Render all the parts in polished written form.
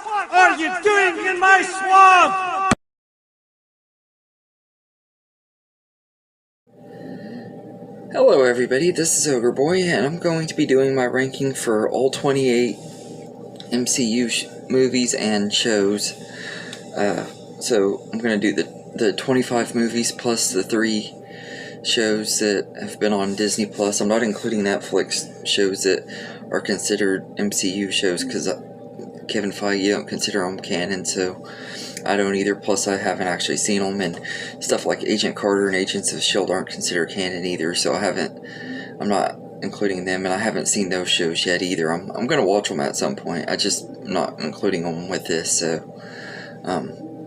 What are you doing in my swamp? Hello everybody, this is Ogre Boy, and I'm going to be doing my ranking for all 28 MCU movies and shows. So I'm going to do the 25 movies plus the 3 shows that have been on Disney Plus. I'm not including Netflix shows that are considered MCU shows because Kevin Feige don't consider them canon, so I don't either. Plus I haven't actually seen them, and stuff like Agent Carter and Agents of S.H.I.E.L.D. aren't considered canon either, so I'm not including them, and I haven't seen those shows yet either. I'm going to watch them at some point. I'm not including them with this,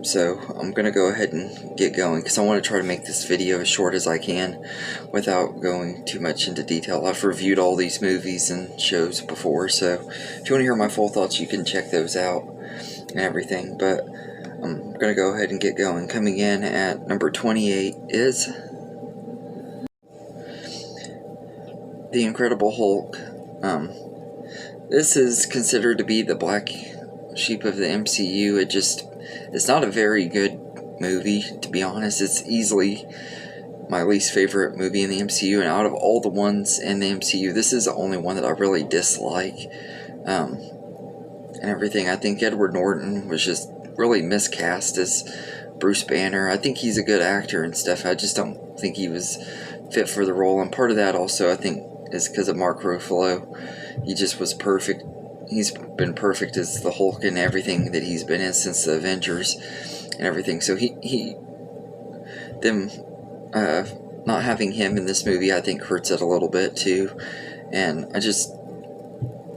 so I'm going to go ahead and get going, because I want to try to make this video as short as I can without going too much into detail. I've reviewed all these movies and shows before, so if you want to hear my full thoughts, you can check those out and everything, but I'm going to go ahead and get going. Coming in at number 28 is The Incredible Hulk. This is considered to be the black sheep of the MCU. It's not a very good movie, to be honest. It's easily my least favorite movie in the MCU, and out of all the ones in the MCU, this is the only one that I really dislike. And everything. I think Edward Norton was just really miscast as Bruce Banner. I think he's a good actor and stuff. I just don't think he was fit for the role, and part of that also I think is because of Mark Ruffalo. He just was perfect. He's been perfect as the Hulk in everything that he's been in since the Avengers and everything. So not having him in this movie, I think, hurts it a little bit too. And I just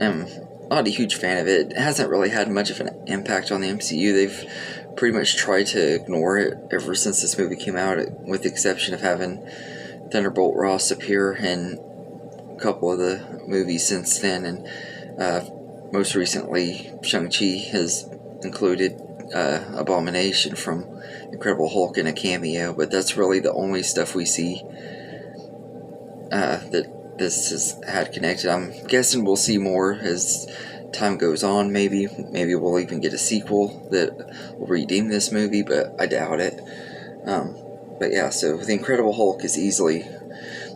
am not a huge fan of it. It hasn't really had much of an impact on the MCU. They've pretty much tried to ignore it ever since this movie came out, with the exception of having Thunderbolt Ross appear in a couple of the movies since then, and most recently Shang-Chi has included Abomination from Incredible Hulk in a cameo, but that's really the only stuff we see that this has had connected. I'm guessing we'll see more as time goes on. Maybe we'll even get a sequel that will redeem this movie, but I doubt it. But yeah, so The Incredible Hulk is easily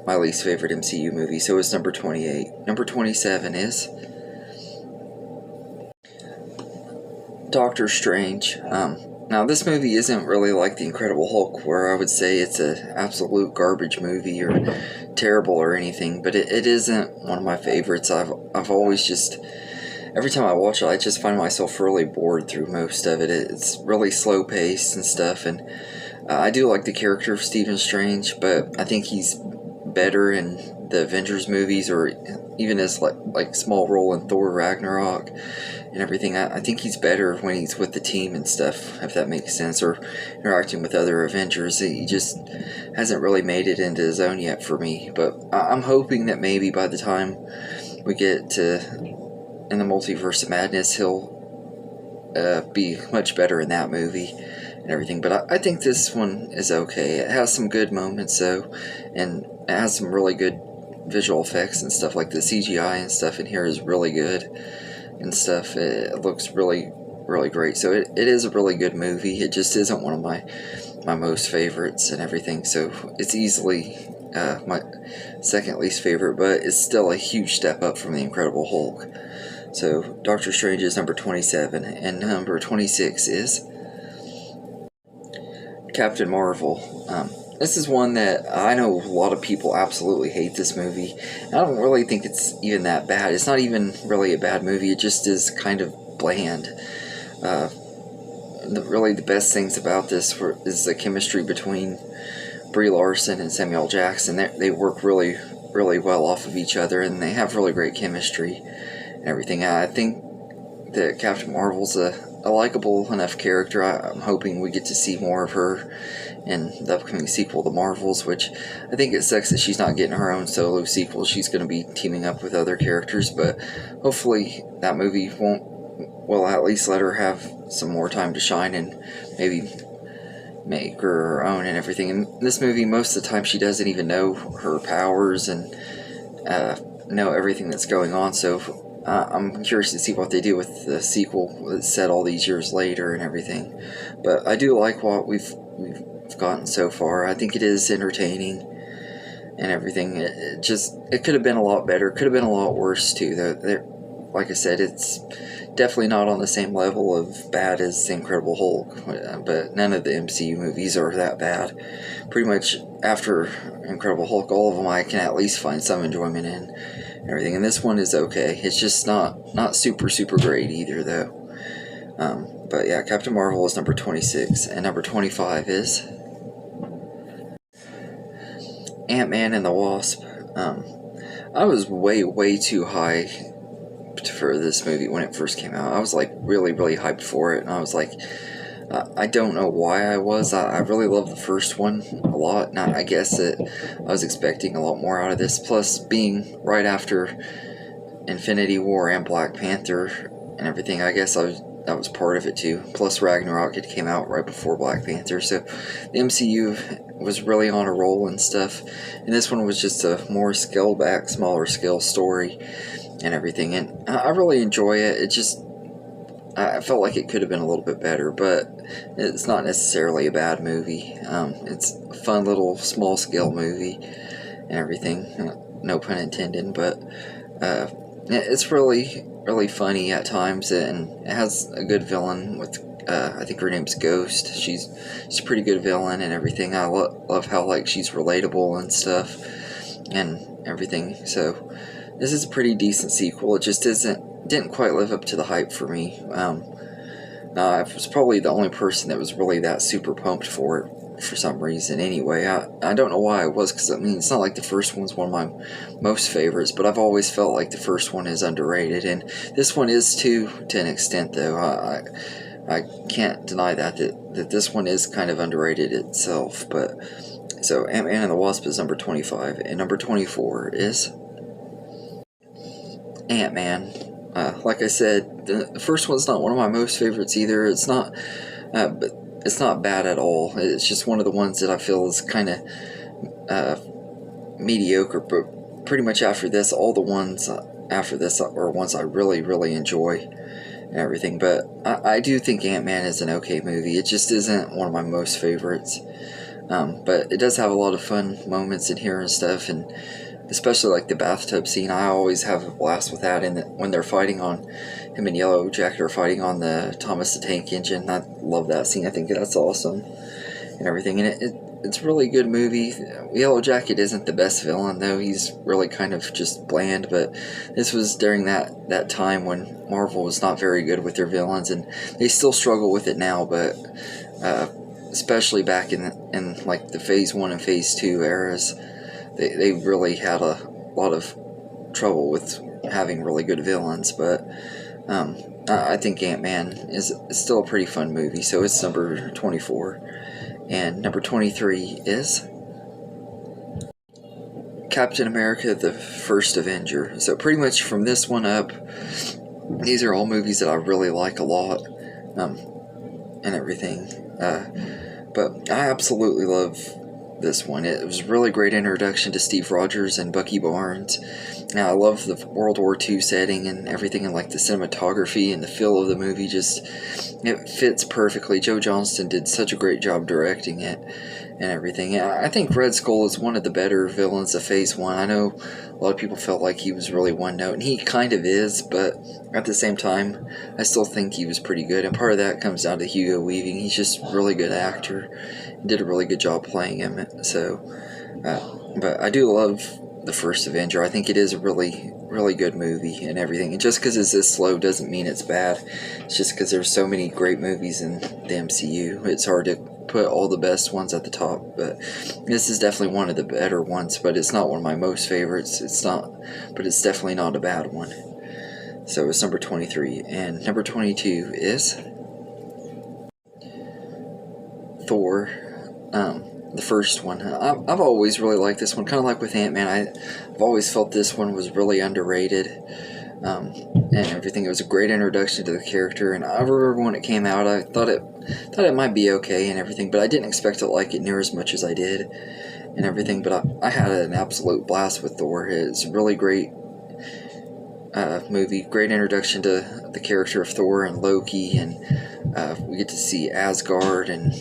my least favorite MCU movie, so it's number 28. Number 27 is Doctor Strange. Now, this movie isn't really like The Incredible Hulk, where I would say it's an absolute garbage movie or terrible or anything, but it isn't one of my favorites. I've always just, every time I watch it, I just find myself really bored through most of it. It's really slow paced and stuff, and I do like the character of Stephen Strange, but I think he's better in the Avengers movies, or even his like small role in Thor Ragnarok and everything. I think he's better when he's with the team and stuff, if that makes sense, or interacting with other Avengers. He just hasn't really made it into his own yet for me, but I'm hoping that maybe by the time we get to in the Multiverse of Madness, he'll be much better in that movie and everything. But I think this one is okay. It has some good moments though, and it has some really good visual effects and stuff. Like the CGI and stuff in here is really good and stuff. It looks really, really great. So it is a really good movie. It just isn't one of my most favorites and everything. So it's easily my second least favorite, but it's still a huge step up from The Incredible Hulk. So Doctor Strange is number 27, and number 26 is Captain Marvel. This is one that I know a lot of people absolutely hate this movie. I don't really think it's even that bad. It's not even really a bad movie. It just is kind of bland. Really the best things about this is the chemistry between Brie Larson and Samuel Jackson. They work really, really well off of each other, and they have really great chemistry and everything. I think that Captain Marvel's a likable enough character. I'm hoping we get to see more of her in the upcoming sequel, The Marvels, which I think it sucks that she's not getting her own solo sequel. She's going to be teaming up with other characters, but hopefully that movie will at least let her have some more time to shine and maybe make her own and everything. In this movie, most of the time she doesn't even know her powers and know everything that's going on, so I'm curious to see what they do with the sequel that's set all these years later and everything. But I do like what we've gotten so far. I think it is entertaining and everything. It could have been a lot better. Could have been a lot worse too. Like I said, it's definitely not on the same level of bad as The Incredible Hulk, but none of the MCU movies are that bad. Pretty much after Incredible Hulk, all of them I can at least find some enjoyment in and everything. And this one is okay. It's just not super great either though. But yeah, Captain Marvel is number 26, and number 25 is AntMan and the Wasp. I was way too high for this movie when it first came out. I was like really hyped for it, and I was like, I don't know why I was. I really loved the first one a lot, and I guess that I was expecting a lot more out of this. Plus, being right after Infinity War and Black Panther and everything, I guess that was part of it too. Plus, Ragnarok had came out right before Black Panther, so the MCU was really on a roll and stuff. And this one was just a more scaled back, smaller scale story and everything. And I really enjoy it. I felt like it could have been a little bit better, but it's not necessarily a bad movie. It's a fun little small scale movie and everything. No pun intended, but it's really funny at times, and it has a good villain with I think her name's Ghost. She's a pretty good villain and everything. I love how like she's relatable and stuff and everything. So this is a pretty decent sequel. It just didn't quite live up to the hype for me. I was probably the only person that was really that super pumped for it for some reason. Anyway, I don't know why I was, because I mean it's not like the first one's one of my most favorites, but I've always felt like the first one is underrated, and this one is too, to an extent though. I can't deny that this one is kind of underrated itself. But so Ant-Man and the Wasp is number 25, and number 24 is Ant-Man. Like I said, the first one's not one of my most favorites either. It's not, but it's not bad at all. It's just one of the ones that I feel is kind of mediocre. But pretty much after this, all the ones after this are ones I really enjoy and everything. But I do think Ant-Man is an okay movie. It just isn't one of my most favorites. But it does have a lot of fun moments in here and stuff, and especially like the bathtub scene. I always have a blast with that, and when they're fighting on, him and Yellow Jacket are fighting on the Thomas the Tank Engine. I love that scene. I think that's awesome and everything, and it's a really good movie. Yellow Jacket isn't the best villain though. He's really kind of just bland, but this was during that time when Marvel was not very good with their villains, and they still struggle with it now, but especially back in like the Phase 1 and Phase 2 eras, they really had a lot of trouble with having really good villains. But I think Ant-Man is still a pretty fun movie, so it's number 24. And number 23 is Captain America, the First Avenger. So pretty much from this one up, these are all movies that I really like a lot and everything. But I absolutely love this one. It was a really great introduction to Steve Rogers and Bucky Barnes. Now, I love the World War II setting and everything, and like the cinematography and the feel of the movie. It fits perfectly. Joe Johnston did such a great job directing it and everything. I think Red Skull is one of the better villains of Phase 1. I know a lot of people felt like he was really one note, and he kind of is, but at the same time, I still think he was pretty good. And part of that comes down to Hugo Weaving. He's just a really good actor. He did a really good job playing him. So, but I do love the First Avenger. I think it is a really good movie and everything. And just because it's this slow doesn't mean it's bad. It's just because there's so many great movies in the MCU. It's hard to put all the best ones at the top, but this is definitely one of the better ones. But it's not one of my most favorites. But it's definitely not a bad one. So it's number 23, and number 22 is Thor. The first one. I've always really liked this one, kind of like with Ant-Man. I've always felt this one was really underrated and everything. It was a great introduction to the character, and I remember when it came out, I thought it might be okay and everything, but I didn't expect to like it near as much as I did and everything. But I had an absolute blast with Thor. It's a really great movie. Great introduction to the character of Thor and Loki, and we get to see Asgard and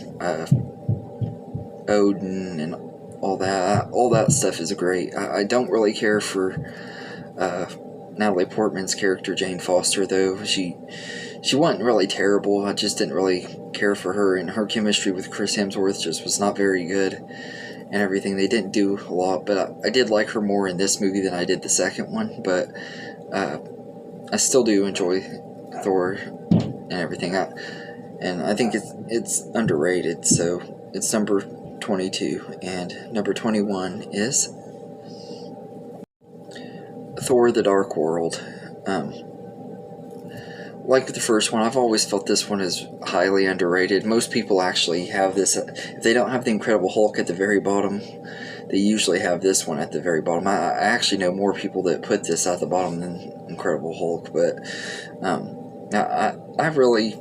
Odin and all that. All that stuff is great. I don't really care for Natalie Portman's character, Jane Foster, though. She wasn't really terrible. I just didn't really care for her, and her chemistry with Chris Hemsworth just was not very good and everything. They didn't do a lot, but I did like her more in this movie than I did the second one. But I still do enjoy Thor and everything. And I think it's underrated, so it's number 22. And number 21 is Thor: The Dark World. Like the first one, I've always felt this one is highly underrated. Most people actually have this. If they don't have the Incredible Hulk at the very bottom, they usually have this one at the very bottom. I actually know more people that put this at the bottom than Incredible Hulk, but I really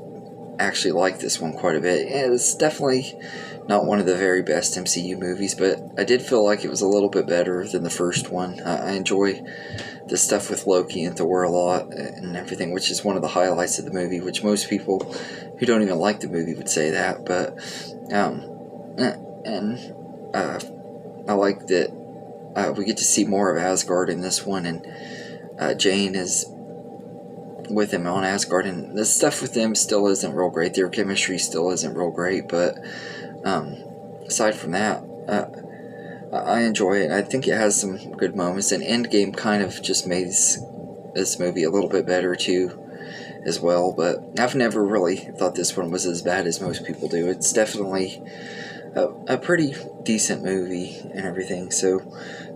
actually like this one quite a bit. It's definitely not one of the very best MCU movies, but I did feel like it was a little bit better than the first one. I enjoy the stuff with Loki and Thor a lot and everything, which is one of the highlights of the movie, which most people who don't even like the movie would say that. But I like that we get to see more of Asgard in this one, and Jane is with him on Asgard, and the stuff with them still isn't real great. Their chemistry still isn't real great, but aside from that, I enjoy it. I think it has some good moments, and Endgame kind of just made this movie a little bit better too, as well. But I've never really thought this one was as bad as most people do. It's definitely a pretty decent movie and everything. So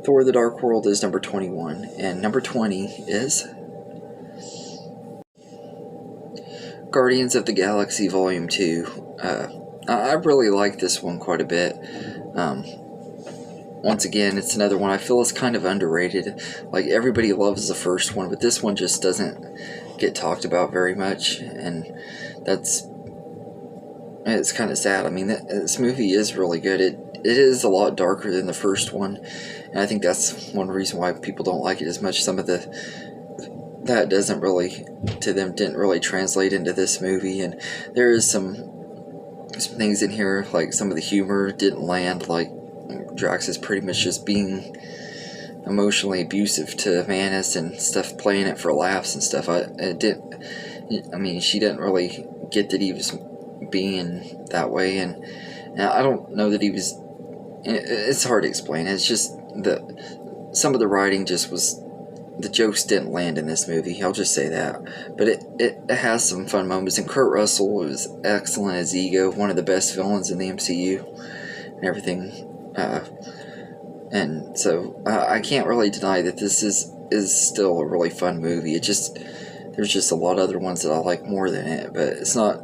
Thor: The Dark World is number 21, and number 20 is Guardians of the Galaxy Volume 2. I really like this one quite a bit. Once again, it's another one I feel is kind of underrated. Like, everybody loves the first one, but this one just doesn't get talked about very much, and it's kind of sad. I mean, this movie is really good. It is a lot darker than the first one, and I think that's one reason why people don't like it as much. Some of that doesn't really, to them, didn't really translate into this movie, and there is some things in here, like some of the humor didn't land. Like, Drax is pretty much just being emotionally abusive to Manus and stuff, playing it for laughs and stuff. She didn't really get that he was being that way, and I don't know that he was. It's hard to explain. It's just that some of the writing just was. The jokes didn't land in this movie, I'll just say that. But it has some fun moments, and Kurt Russell was excellent as Ego, one of the best villains in the MCU and everything. And so I can't really deny that this is still a really fun movie. There's just a lot of other ones that I like more than it, but it's not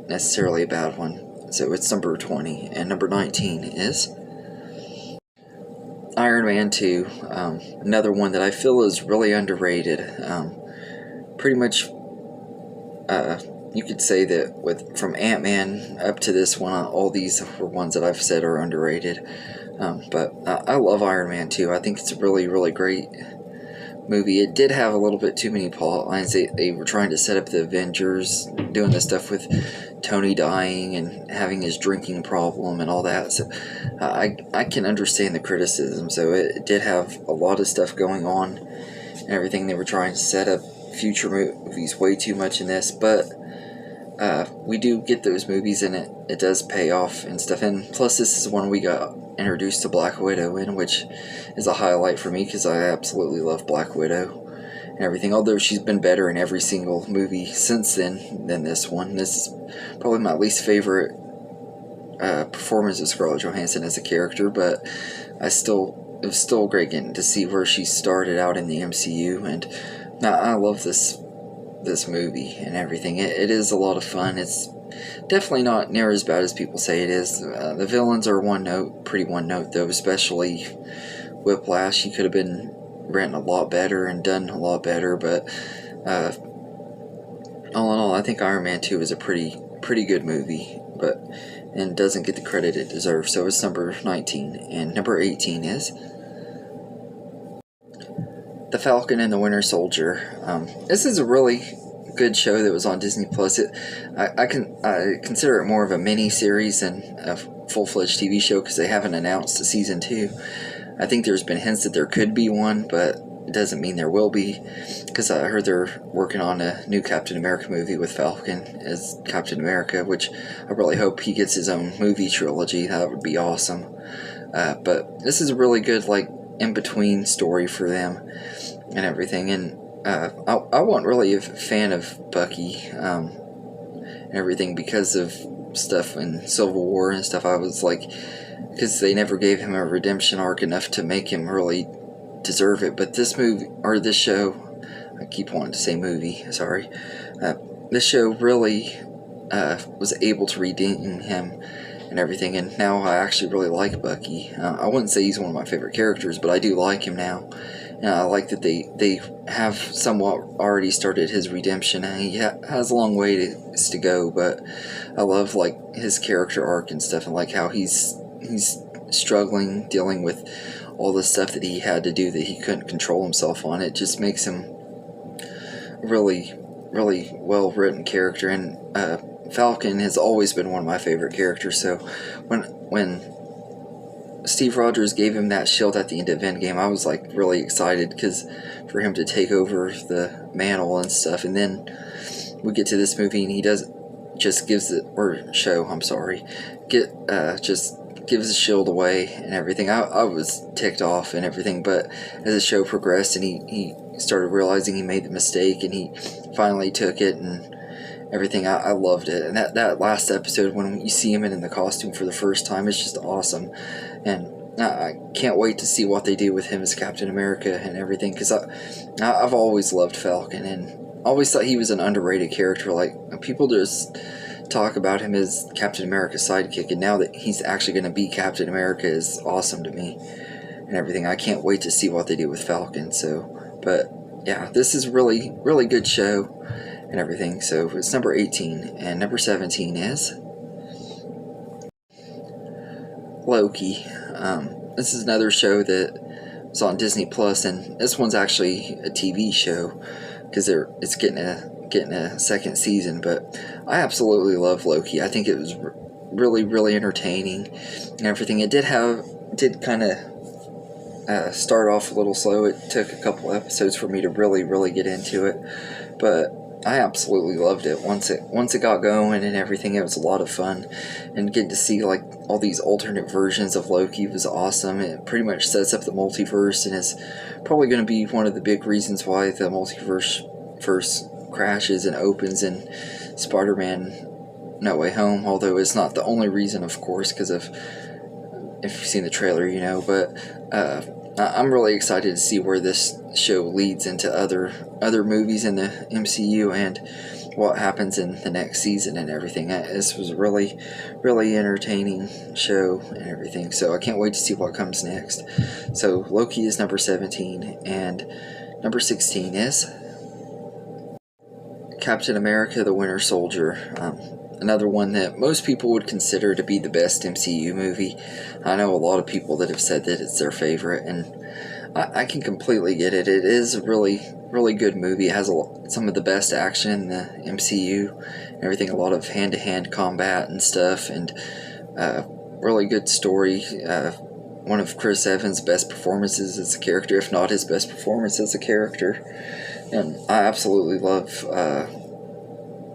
necessarily a bad one. So it's number 20, and number 19 is Iron Man 2, another one that I feel is really underrated. Pretty much, you could say that from AntMan up to this one, all these were ones that I've said are underrated. But I love Iron Man 2. I think it's a really, really great movie. It did have a little bit too many plot lines. They were trying to set up the Avengers, doing the stuff with Tony dying and having his drinking problem and all that. So I can understand the criticism. So it did have a lot of stuff going on and everything. They were trying to set up future movies way too much in this, but we do get those movies, and it does pay off and stuff. And plus, this is one we got introduced to Black Widow in, which is a highlight for me because I absolutely love Black Widow and everything. Although she's been better in every single movie since then than this one. This is probably my least favorite performance of Scarlett Johansson as a character, but it was still great getting to see where she started out in the MCU, and I love this movie and everything. It is a lot of fun. It's definitely not near as bad as people say it is. The villains are pretty one note though, especially Whiplash. He could have been written a lot better and done a lot better, but all in all, I think Iron Man 2 is a pretty good movie, and doesn't get the credit it deserves. So it's number 19, and number 18 is The Falcon and the Winter Soldier. This is a really good show that was on Disney Plus. I consider it more of a mini series than a full-fledged TV show because they haven't announced a season 2. I think there's been hints that there could be one, but it doesn't mean there will be, because I heard they're working on a new Captain America movie with Falcon as Captain America, which I really hope he gets his own movie trilogy. That would be awesome. But this is a really good, like, in-between story for them and everything. And I wasn't really a fan of Bucky and everything because of stuff in Civil War and stuff. I was like, because they never gave him a redemption arc enough to make him really deserve it. But this movie, or this show, I keep wanting to say movie, sorry, this show really was able to redeem him and everything, and now I actually really like Bucky. I wouldn't say he's one of my favorite characters, but I do like him now, and I like that they have somewhat already started his redemption, and he has a long way to go, but I love, like, his character arc and stuff, and like how he's struggling, dealing with all the stuff that he had to do that he couldn't control himself on. It just makes him really, really well-written character, and Falcon has always been one of my favorite characters. So when Steve Rogers gave him that shield at the end of Endgame, I was like really excited because for him to take over the mantle and stuff. And then we get to this movie and he just gives it, or show, I'm sorry, just gives the shield away and everything. I was ticked off and everything, but as the show progressed and he started realizing he made the mistake and he finally took it and everything, I loved it. And that last episode when you see him in the costume for the first time, it's just awesome. And I can't wait to see what they do with him as Captain America and everything, because I've always loved Falcon and always thought he was an underrated character. Like, people just talk about him as Captain America's sidekick, and now that he's actually going to be Captain America is awesome to me and everything. I can't wait to see what they do with Falcon. So, but yeah, this is really, really good show and everything. So it's number 18, and number 17 is Loki. This is another show that was on Disney Plus, and this one's actually a TV show because it's getting a second season. But I absolutely love Loki. I think it was really, really entertaining and everything. It did kind of start off a little slow. It took a couple episodes for me to really, really get into it, but I absolutely loved it. Once it got going and everything, it was a lot of fun, and getting to see like all these alternate versions of Loki was awesome. It pretty much sets up the multiverse, and is probably going to be one of the big reasons why the multiverse first crashes and opens in Spider-Man No Way Home. Although it's not the only reason, of course, because if you've seen the trailer, you know. But I'm really excited to see where this show leads into other movies in the MCU and what happens in the next season and everything. This was a really, really entertaining show and everything. So I can't wait to see what comes next. So Loki is number 17, and number 16 is Captain America: The Winter Soldier. Another one that most people would consider to be the best MCU movie. I know a lot of people that have said that it's their favorite, and I can completely get it. It is a really, really good movie. It has some of the best action in the MCU and everything, a lot of hand-to-hand combat and stuff, and really good story. One of Chris Evans' best performances as a character, if not his best performance as a character. And I absolutely love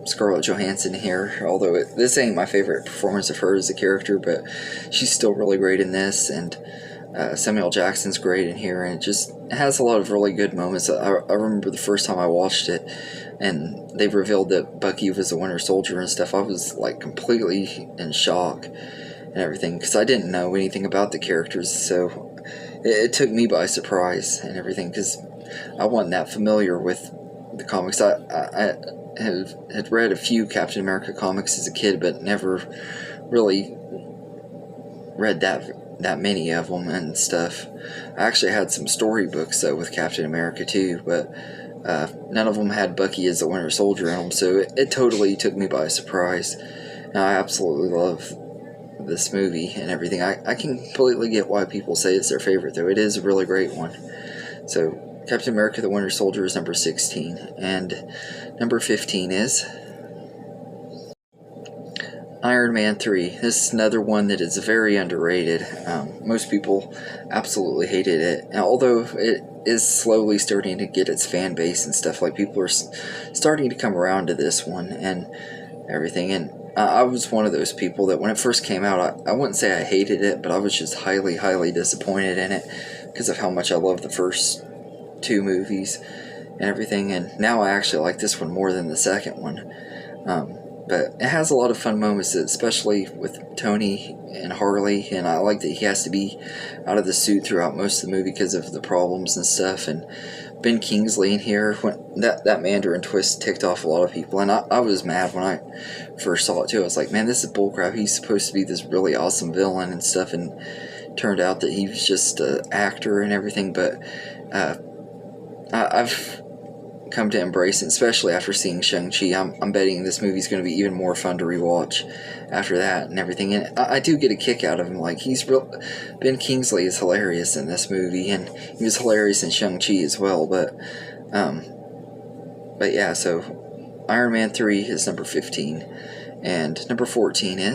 Scarlett Johansson here, although this ain't my favorite performance of her as a character, but she's still really great in this, and Samuel Jackson's great in here, and it has a lot of really good moments. I remember the first time I watched it, and they revealed that Bucky was the Winter Soldier and stuff. I was like completely in shock and everything, because I didn't know anything about the characters, so it took me by surprise and everything, because I wasn't that familiar with the comics. I had read a few Captain America comics as a kid, but never really read that many of them and stuff. I actually had some storybooks though with Captain America too, but none of them had Bucky as the Winter Soldier in them, so it totally took me by surprise. And I absolutely love this movie and everything. I can completely get why people say it's their favorite, though. It is a really great one. So Captain America the Winter Soldier is number 16. And number 15 is Iron Man 3. This is another one that is very underrated. Most people absolutely hated it. And although it is slowly starting to get its fan base and stuff, like people are starting to come around to this one and everything. And I was one of those people that when it first came out, I wouldn't say I hated it, but I was just highly, highly disappointed in it because of how much I loved the first 2 movies and everything. And now I actually like this one more than the second one. But it has a lot of fun moments, especially with Tony and Harley, and I like that he has to be out of the suit throughout most of the movie because of the problems and stuff. And Ben Kingsley in here, when that Mandarin twist ticked off a lot of people, and I was mad when I first saw it too. I was like, man, this is bullcrap. He's supposed to be this really awesome villain and stuff, and turned out that he was just an actor and everything. But I've come to embrace it, especially after seeing Shang-Chi. I'm betting this movie's going to be even more fun to rewatch after that and everything. And I do get a kick out of him. Like, Ben Kingsley is hilarious in this movie, and he was hilarious in Shang-Chi as well. But yeah, so Iron Man 3 is number 15, and number 14 is